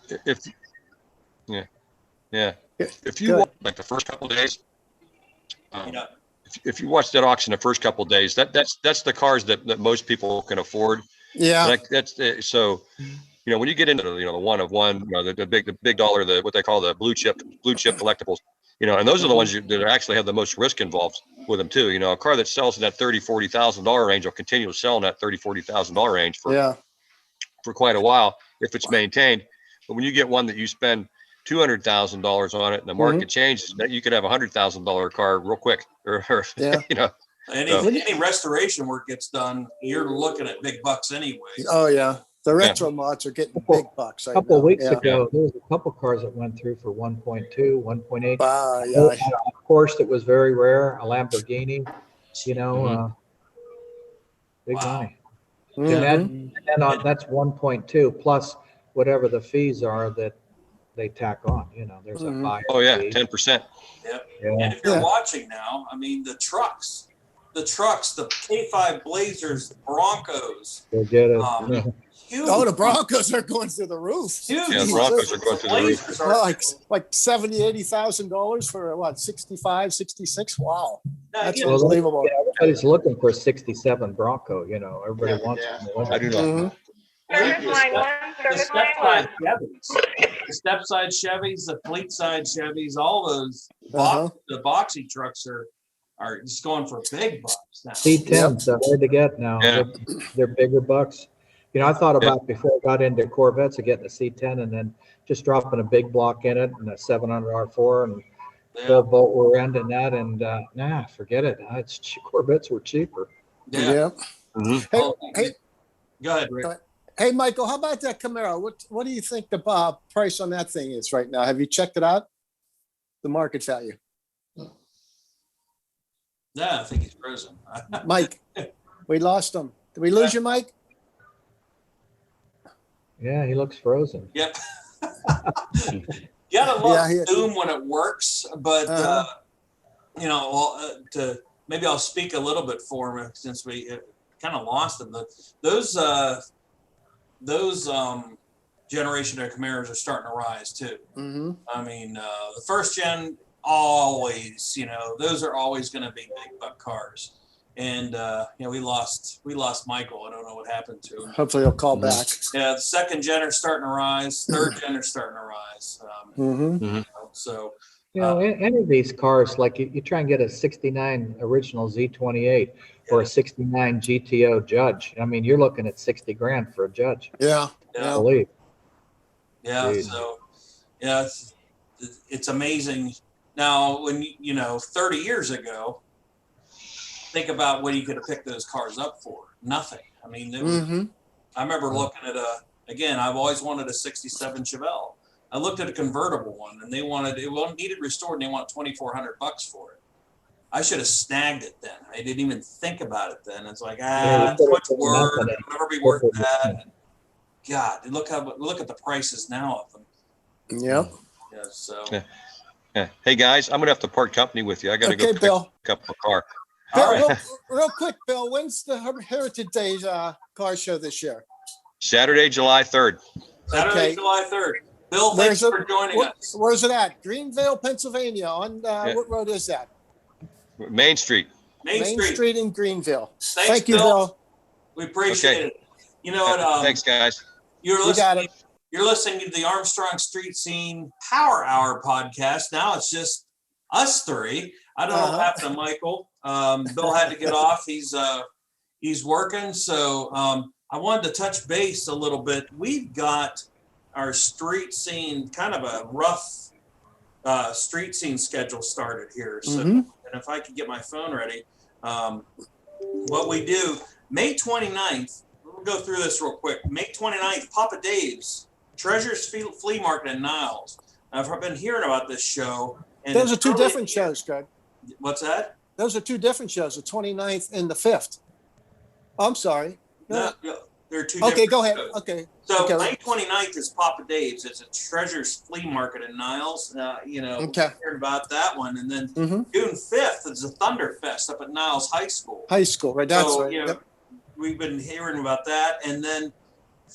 like the first couple of days, if you watch that auction the first couple of days, that's the cars that most people can afford. Yeah. So when you get into the one of one, the big dollar, what they call the blue chip collectibles, and those are the ones that actually have the most risk involved with them too. A car that sells in that $30,000-$40,000 range will continue to sell in that $30,000-$40,000 range for quite a while if it's maintained. But when you get one that you spend $200,000 on it and the market changes, that you could have $100,000 car real quick. Any restoration work gets done, you're looking at big bucks anyway. Oh yeah. The retro mods are getting big bucks. A couple of weeks ago, there was a couple cars that went through for 1.2, 1.8. Of course, it was very rare. A Lamborghini, big money. And that's 1.2 plus whatever the fees are that they tack on. There's a buyer. Oh yeah, fee. 10%. Yep. And if you're watching now, the trucks, the K5 Blazers, the Broncos. They get it. Huge. Oh, the Broncos are going through the roof. Huge. Yeah, the Broncos are going through the roof. Like $70,000-$80,000 for what? 65, 66. Wow, that's unbelievable. Everybody's looking for a 67 Bronco. Everybody wants one. I do not. The step side Chevys, the fleet side Chevys, all those the boxy trucks are just going for big bucks now. C10s are hard to get now. Yeah. They're bigger bucks. I thought about before I got into Corvettes of getting a C10 and then just dropping a big block in it and a 700 R4 and full bolt rear end and that. And forget it. Corvettes were cheaper. Yeah. Mm-hmm. Hey, go ahead, Rick. Hey, Michael, how about that Camaro? What do you think the price on that thing is right now? Have you checked it out? The market value. Yeah, I think he's frozen. Mike, we lost him. Did we lose you, Mike? Yeah, he looks frozen. Yep. You gotta love Zoom when it works, but maybe I'll speak a little bit for him since we kind of lost him. Those generation of Camaros are starting to rise too. Mm-hmm. The first gen always, those are always going to be big buck cars. And we lost Michael. I don't know what happened to him. Hopefully he'll call back. Yeah, the second gen are starting to rise. Third gen are starting to rise. So any of these cars, like you try and get a 69 original Z28 or a 69 GTO Judge. You're looking at $60,000 for a Judge. Yeah. I believe. Yeah. Dude. So it's amazing. Now, when you know, 30 years ago, think about what you could have picked those cars up for. Nothing. I mean, it was, I remember looking at again, I've always wanted a 67 Chevelle. I looked at a convertible one and they wanted, it needed restored and they want $2,400 for it. I should have snagged it then. I didn't even think about it then. It's like, it's much work. It'll never be worth that. God, look at the prices now of them. Yep. Yeah, so. Yeah. Hey guys, I'm gonna have to part company with you. I gotta go Bill. pick up a car. Bill, All right. real quick, Bill, when's the Heritage Days car show this year? Saturday, July 3rd. Saturday, July 3rd. Bill, thanks for joining us. Where's it at? Greenville, Pennsylvania. On what road is that? Main Street. Main Street in Greenville. Thanks, Thank you, Bill. We appreciate it. You know what? Thanks, guys. You're listening to the Armstrong Street Scene Power Hour podcast. Now it's just us three. I don't know what happened to Michael. Bill had to get off. He's working. So I wanted to touch base a little bit. We've got our street scene, kind of a rough street scene schedule started here. So, and if I could get my phone ready, what we do, May 29th, we'll go through this real quick. May 29th, Papa Dave's Treasures Flea Market in Niles. I've been hearing about this show. And those are two different shows, Greg. What's that? Those are two different shows, the 29th and the 5th. I'm sorry. No, they're two Okay, different go ahead. shows. Okay. So okay. May 29th is Papa Dave's. It's a Treasures Flea Market in Niles. You know, heard about that one. And then June 5th is the Thunderfest up at Niles High School. High school, right? That's right. You know, we've been hearing about that. And then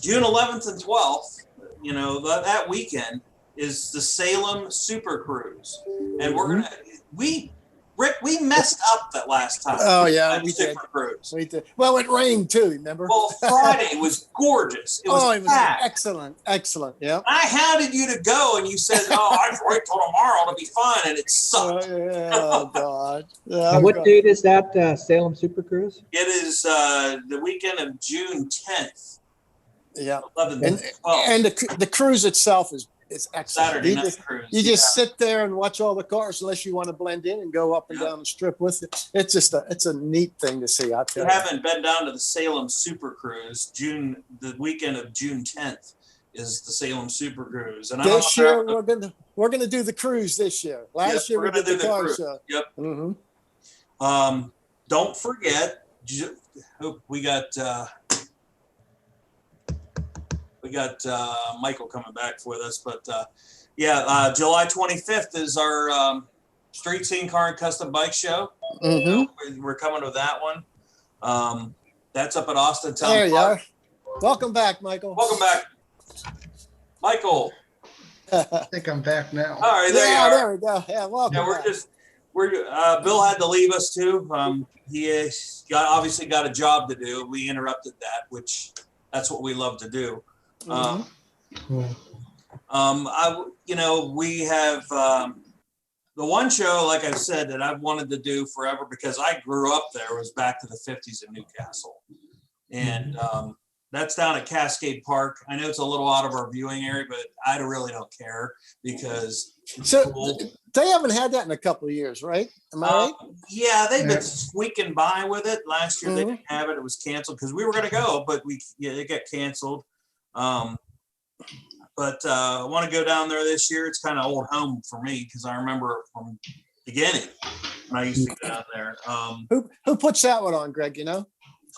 June 11th and 12th, you know, that weekend is the Salem Super Cruise. And we're going to, Rick, we messed up that last time. Oh, yeah, we Super did. Cruise. We did. Well, it rained too, remember? Well, Friday was gorgeous. It was packed. Excellent. Yeah. I hounded you to go, and you said, "Oh, I can wait till tomorrow. It'll be fun," and it sucked. Oh God. And what date is that Salem Super Cruise? It is the weekend of June 10th. Yeah. 11th And 12th. the cruise itself is excellent. Saturday night cruise. You just sit there and watch all the cars, unless you want to blend in and go up and down the strip with it. It's just it's a neat thing to see. I If you haven't been down to the Salem Super Cruise, the weekend of June 10th is the Salem Super Cruise. And this year we're gonna do the cruise this year. Last year we did the car show. Yep. Don't forget, we got Michael coming back with us, but July 25th is our Street Scene Car and Custom Bike Show. We're coming with that one. That's up at Austin Town There you Park. are. Welcome back, Michael. Welcome back, Michael. I think I'm back now. All right, there you are. There we go. Yeah, welcome. Yeah, Bill had to leave us too. He obviously got a job to do. We interrupted that, which that's what we love to do. We have the one show, like I said, that I've wanted to do forever because I grew up there, was back to the 50s in Newcastle. And that's down at Cascade Park. I know it's a little out of our viewing area, but I really don't care because it's cool. They haven't had that in a couple of years, right? Am I right? Yeah, they've been squeaking by with it. Last year they didn't have it. It was canceled because we were going to go, but it got canceled. But I want to go down there this year. It's kind of old home for me because I remember from the beginning when I used to go down there. Who puts that one on, Greg? You know?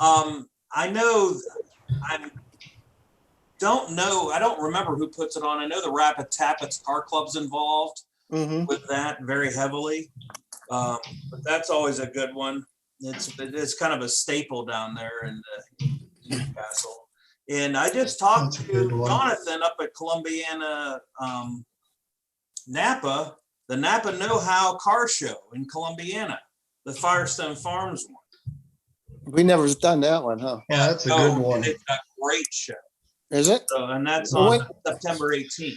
I know. I don't remember who puts it on. I know the Rapid Tappets Car Club's involved with that very heavily. But that's always a good one. It's kind of a staple down there in Newcastle. And I just talked to Jonathan up at Columbiana, Napa, the Napa Know-How Car Show in Columbiana, the Firestone Farms one. We never done that one, huh? Yeah, that's a good one. It's a great show. Is it? So, and that's on September 18th.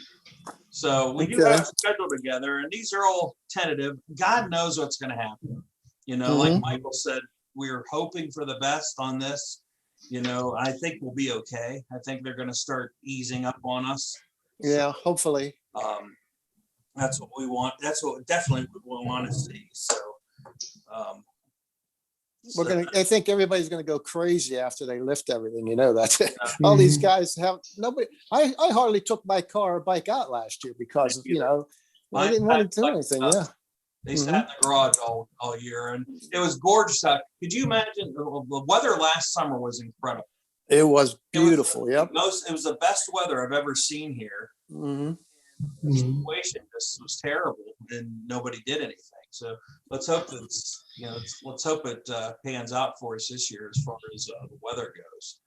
So we do have a schedule together, and these are all tentative. God knows what's going to happen. You know, like Michael said, we're hoping for the best on this. You know, I think we'll be okay. I think they're going to start easing up on us. Yeah, hopefully. That's what we want. That's what definitely we want to see. So, I think everybody's gonna go crazy after they lift everything. You know that. All these guys have nobody. I hardly took my car or bike out last year because of, I didn't want to do anything. Yeah. They sat in the garage all year, and it was gorgeous out. Could you imagine the weather last summer was incredible. It was beautiful. Yep. It was the best weather I've ever seen here. The situation just was terrible, and nobody did anything. So let's hope let's hope it pans out for us this year as far as the weather goes.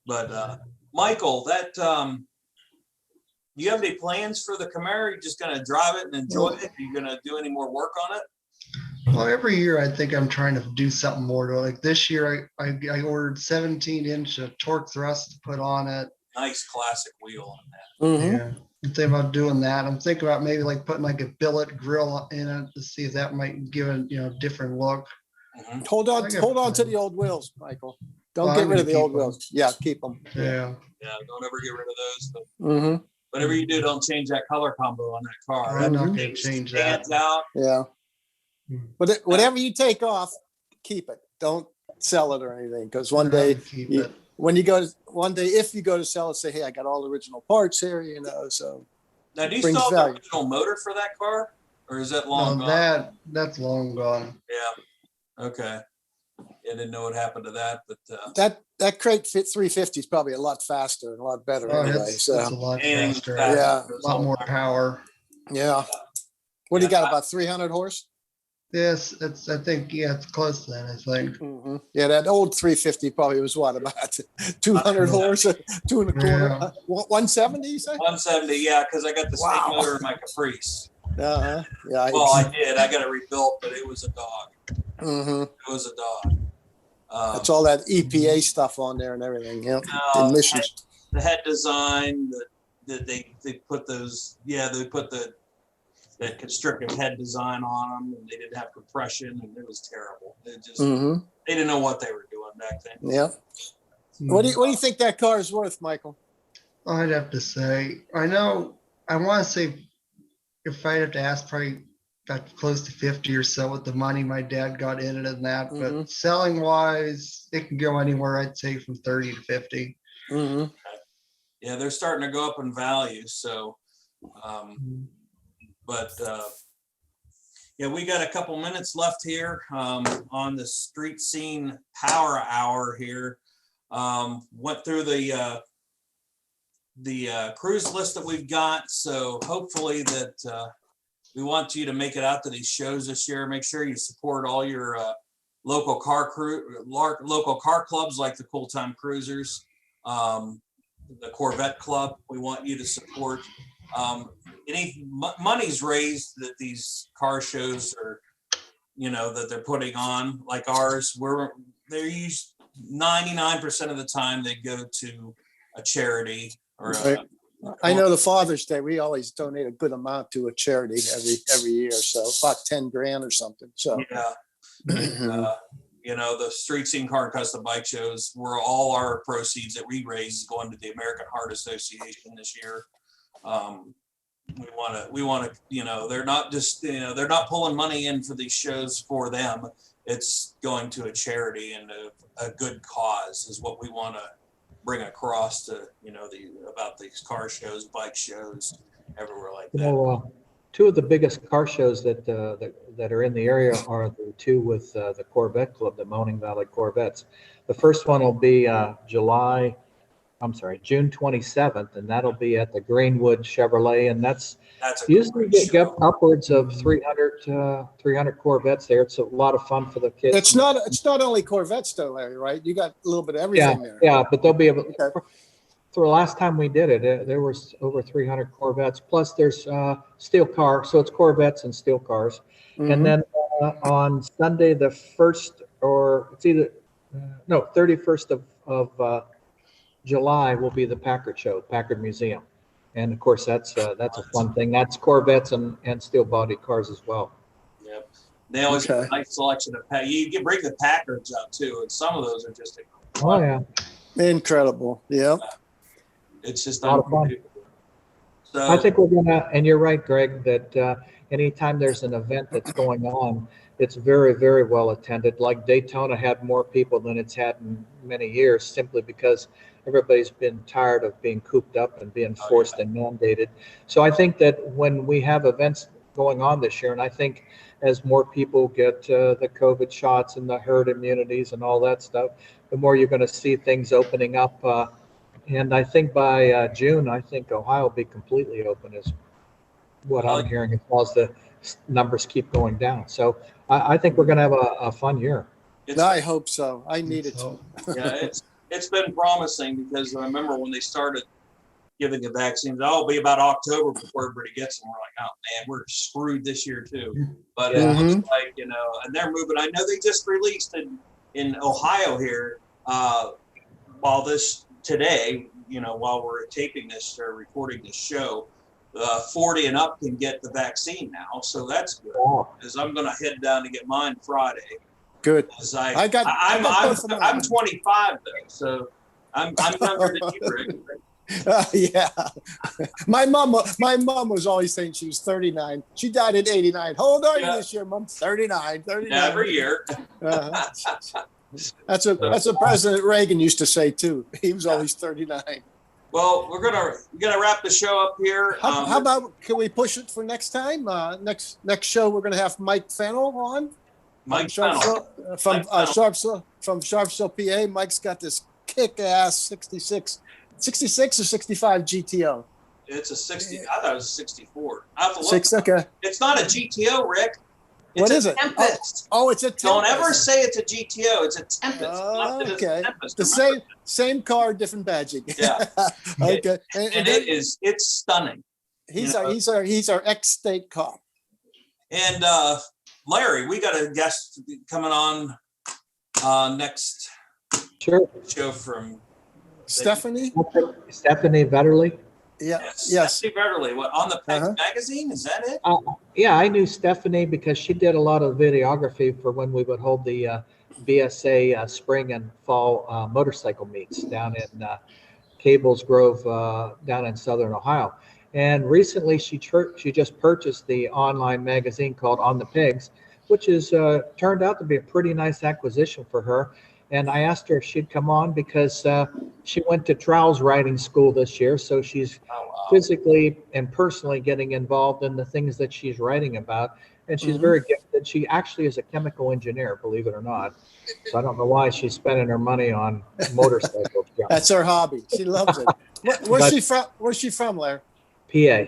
But Michael, that do you have any plans for the Camaro? You're just gonna drive it and enjoy it? Are you gonna do any more work on it? Well, every year I think I'm trying to do something more to it. Like this year, I ordered 17-inch torque thrust to put on it. Nice classic wheel on that. Yeah, I'm thinking about doing that. I'm thinking about maybe like putting like a billet grill in it to see if that might give it, different look. Hold on to the old wheels, Michael. Don't get rid of the old wheels. Yeah, keep them. Yeah. Yeah, don't ever get rid of those. But whatever you do, don't change that color combo on that car. I'm not going to change that. Stands out. Yeah. But whatever you take off, keep it. Don't sell it or anything, because one day, if you go to sell it, say, hey, I got all the original parts here, So now, do you still have the original motor for that car, or is that long gone? That's long gone. Yeah. Okay. I didn't know what happened to that, but that crate fit 350 is probably a lot faster and a lot better anyway. It's a lot faster. Yeah. A lot more power. Yeah. What do you got? About 300 horse? Yes, it's close to that, I think. Yeah, that old 350 probably was about 200 horse, 2 and a quarter, 170, you say? 170, yeah, because I got the same motor in my Caprice. Yeah. Well, I did. I got it rebuilt, but it was a dog. It was a dog. That's all that EPA stuff on there and everything. Yeah, emissions. The head design, that they put those. Yeah, they put that constrictive head design on them, and they didn't have compression, and it was terrible. It just they didn't know what they were doing back then. Yeah. What do you think that car is worth, Michael? I'd have to say, I want to say, if I'd have to ask, probably got close to 50 or so with the money my dad got in it and that. But selling wise, it can go anywhere, I'd say, from 30 to 50. Yeah, they're starting to go up in value. So, yeah, we got a couple minutes left here on the Street Scene Power Hour here. Went through the cruise list that we've got. So hopefully that we want you to make it out to these shows this year. Make sure you support all your local car clubs like the Kool Time Cruisers, the Corvette Club. We want you to support any money's raised that these car shows are, that they're putting on, like ours. They're used 99% of the time they go to a charity or I know the Father's Day, we always donate a good amount to a charity every year, so about 10 grand or something. So yeah, the Street Scene Car and Custom Bike shows, where all our proceeds that we raise is going to the American Heart Association this year. We want to, they're not just, they're not pulling money in for these shows for them. It's going to a charity and a good cause is what we want to bring across to, about these car shows, bike shows, everywhere like that. Two of the biggest car shows that are in the area are the two with the Corvette Club, the Moaning Valley Corvettes. The first one will be June 27th, and that'll be at the Greenwood Chevrolet, and that's usually get upwards of 300 Corvettes there. It's a lot of fun for the kids. It's not only Corvettes though, Larry, right? You got a little bit of everything there. Yeah, but they'll be able. Okay. For the last time we did it, there was over 300 Corvettes. Plus, there's steel car, so it's Corvettes and steel cars. And then on Sunday, the 31st of July will be the Packard Show, Packard Museum. And of course, that's a fun thing. That's Corvettes and steel body cars as well. Yep. They always have a nice selection of you can break the Packards out too, and some of those are just incredible. Incredible. Yeah. It's just a lot of fun. So I think we're gonna, and you're right, Greg, that anytime there's an event that's going on, it's very, very well attended. Like Daytona had more people than it's had in many years, simply because everybody's been tired of being cooped up and being forced and mandated. So I think that when we have events going on this year, and I think as more people get the COVID shots and the herd immunities and all that stuff, the more you're going to see things opening up. And I think by June, I think Ohio will be completely open, is what I'm hearing, as well as the numbers keep going down. So I think we're going to have a fun year. I hope so. I need it to. Yeah, it's been promising, because I remember when they started giving the vaccines, it'll be about October before everybody gets them. We're like, oh man, we're screwed this year too. But it looks like, and they're moving. I know they just released in Ohio here, while we're taping this or recording this show, 40 and up can get the vaccine now. So that's good, because I'm going to head down to get mine Friday. Good. I'm 25 though, so I'm younger than you, Rick. Yeah. My mom was always saying she was 39. She died at 89. How old are you this year, Mom? 39. Every year. That's what President Reagan used to say too. He was always 39. Well, we're gonna wrap the show up here. How about, can we push it for next time? Next show we're gonna have Mike Fennell on. Mike Fennell from Sharpsville, PA. Mike's got this kick-ass 66 or 65 GTO. It's a 60. I thought it was a 64. I have to look. Okay. It's not a GTO, Rick. What is it? Tempest. Oh, it's a Tempest. Don't ever say it's a GTO. It's a Tempest. Okay. Tempest. The same car, different badging. Yeah. Okay. And it's stunning. He's our ex-state cop. And Larry, we got a guest coming on next show from Stephanie Vetterly. Yes. Stephanie Vetterly. What, on the Pegs magazine? Is that it? Yeah, I knew Stephanie because she did a lot of videography for when we would hold the BSA spring and fall motorcycle meets down in Cable's Grove, down in Southern Ohio. And recently she just purchased the online magazine called On the Pegs, which has turned out to be a pretty nice acquisition for her. And I asked her if she'd come on because she went to trials riding school this year. So she's physically and personally getting involved in the things that she's writing about. And she's very gifted. She actually is a chemical engineer, believe it or not. So I don't know why she's spending her money on motorcycles. That's her hobby. She loves it. Where's she from? Where's she from, Larry? PA.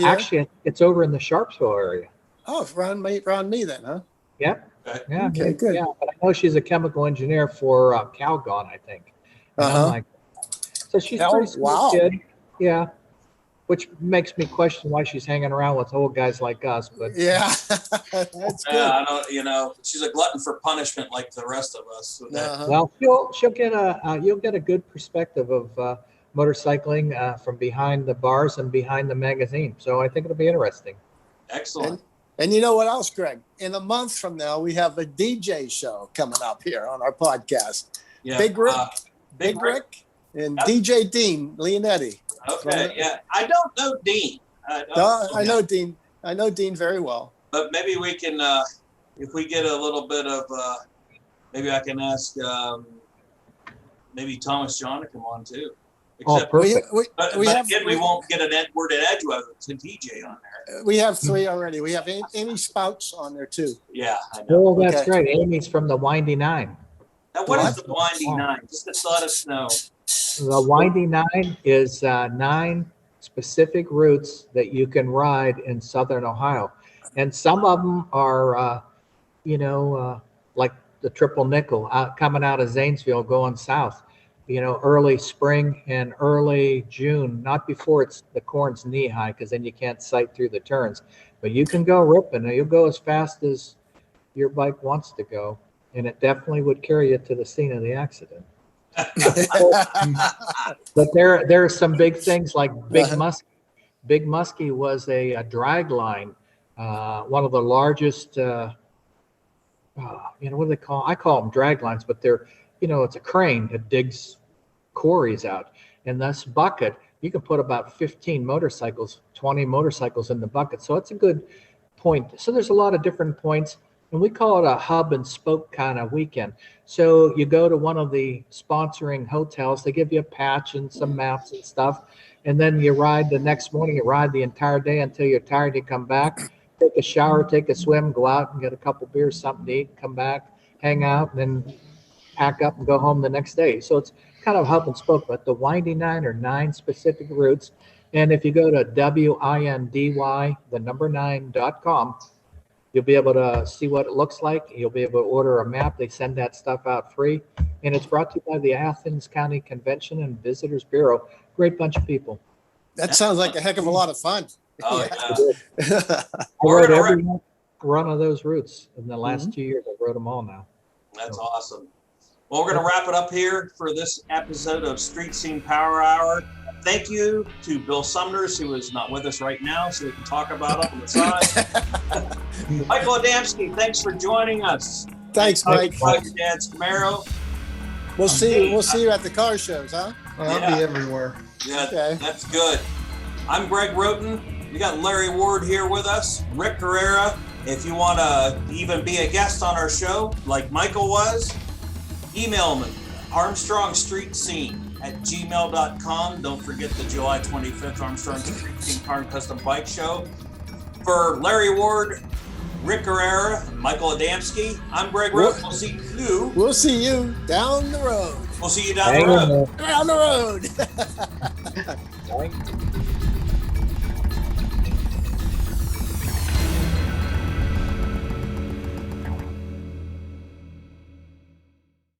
Actually, it's over in the Sharpsville area. Oh, around me then, huh? Yep. Yeah, okay, good. Yeah, but I know she's a chemical engineer for Calgon, I think. So she's pretty smart kid. Yeah, which makes me question why she's hanging around with old guys like us. But yeah, that's good. I don't. She's a glutton for punishment like the rest of us. Well, she'll get you'll get a good perspective of motorcycling from behind the bars and behind the magazine. So I think it'll be interesting. Excellent. And you know what else, Greg? In a month from now, we have a DJ show coming up here on our podcast. Yeah. Big Rick, and DJ Dean Leonetti. Okay. Yeah. I don't know Dean. I know Dean. I know Dean very well. But maybe we can, if we get a little bit of, maybe I can ask maybe Thomas John to come on too. Except, perfect. We won't get an Edward and Edgeworth to DJ on there. We have 3 already. We have Amy Spouts on there too. Yeah, I know. Oh, that's right. Amy's from the Windy Nine. Now, what is the Windy Nine? Just to let us know. The Windy Nine is 9 specific routes that you can ride in Southern Ohio. And some of them are, like the Triple Nickel coming out of Zanesville going south. Early spring and early June, not before the corn's knee high, because then you can't sight through the turns. But you can go ripping, and you'll go as fast as your bike wants to go, and it definitely would carry you to the scene of the accident. But there are some big things like Big Muskie. Big Muskie was a drag line, one of the largest. What do they call? I call them drag lines, but they're it's a crane that digs quarries out. And this bucket you can put about 15 motorcycles, 20 motorcycles in the bucket. So it's a good point. So there's a lot of different points, and we call it a hub and spoke kind of weekend. So you go to one of the sponsoring hotels, they give you a patch and some maps and stuff. And then you ride the next morning, you ride the entire day until you're tired, you come back, take a shower, take a swim, go out and get a couple beers, something to eat, come back, hang out, and then pack up and go home the next day. So it's kind of hub and spoke, but the Windy Nine are 9 specific routes. And if you go to windy9.com, you'll be able to see what it looks like. You'll be able to order a map. They send that stuff out free. And it's brought to you by the Athens County Convention and Visitors Bureau. Great bunch of people. That sounds like a heck of a lot of fun. Oh, yeah. I rode every one of those routes in the last 2 years. I rode them all now. That's awesome. Well, we're going to wrap it up here for this episode of Street Scene Power Hour. Thank you to Bill Sumners, who is not with us right now, so we can talk about it on the side. Michael Adamski, thanks for joining us. Thanks, Mike. Your dad's Camaro. We'll see you at the car shows, huh? I'll be everywhere. Yeah, Okay. That's good. I'm Greg Roten. We got Larry Ward here with us, Rick Guerrera. If you want to even be a guest on our show, like Michael was, email me, armstrongstreetscene@gmail.com. Don't forget the July 25th Armstrong Street Scene Car and Custom Bike Show. For Larry Ward, Rick Guerrera, and Michael Adamski, I'm Greg Roten. We'll see you down the road. We'll see you down the road. Down the road. Right?